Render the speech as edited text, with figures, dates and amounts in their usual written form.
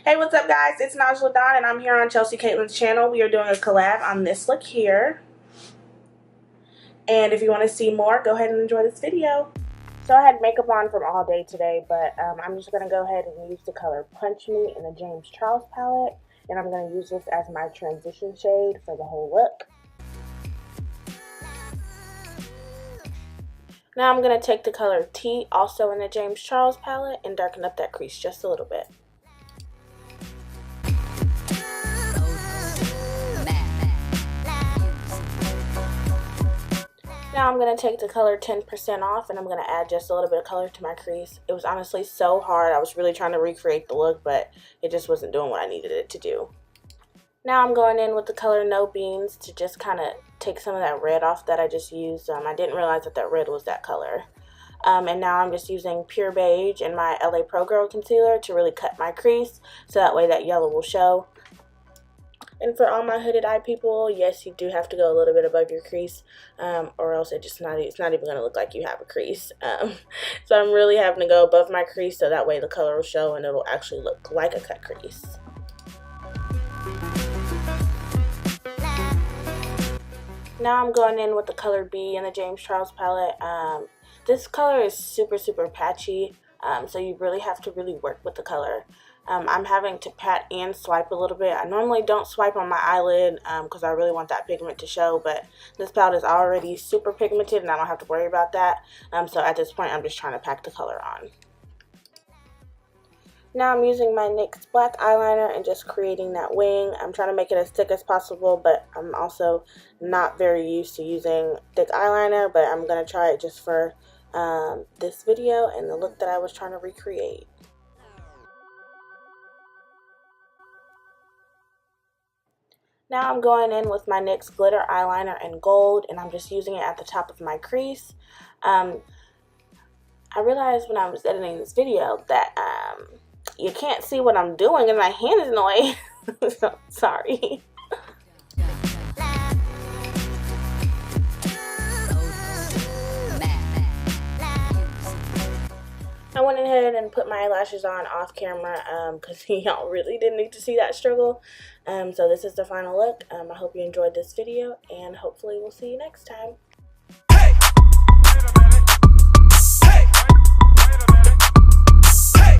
Hey, what's up, guys? It's NajalaDawn, and I'm here on ChelsiCaitlyn's channel. We are doing a collab on this look here. And if you want to see more, go ahead and enjoy this video. So I had makeup on from all day today, but I'm just going to go ahead and use the color Punch Me in the James Charles palette. And I'm going to use this as my transition shade for the whole look. Now I'm going to take the color T, also in the James Charles palette, and darken up that crease just a little bit. Now I'm going to take the color 10% off, and I'm going to add just a little bit of color to my crease. It was honestly so hard. I was really trying to recreate the look, but it just wasn't doing what I needed it to do. Now I'm going in with the color No Beans to just kind of take some of that red off that I just used. I didn't realize that red was that color. And now I'm just using Pure Beige and my LA Pro Girl concealer to really cut my crease so that way that yellow will show. And for all my hooded eye people, yes, you do have to go a little bit above your crease, or else it's not even going to look like you have a crease. So I'm really having to go above my crease so that way the color will show and it'll actually look like a cut crease. Now I'm going in with the color B in the James Charles palette. This color is super patchy, so you really have to work with the color. I'm having to pat and swipe a little bit. I normally don't swipe on my eyelid because I really want that pigment to show, but this palette is already super pigmented and I don't have to worry about that. So at this point I'm just trying to pack the color on. Now I'm using my NYX black eyeliner and just creating that wing. I'm trying to make it as thick as possible, but I'm also not very used to using thick eyeliner, but I'm going to try it just for this video and the look that I was trying to recreate. Now I'm going in with my NYX glitter eyeliner in gold, and I'm just using it at the top of my crease. I realized when I was editing this video that you can't see what I'm doing and my hand is in the way. So, sorry. I went ahead and put my eyelashes on off camera because y'all really didn't need to see that struggle. So this is the final look. I hope you enjoyed this video, and hopefully we'll see you next time.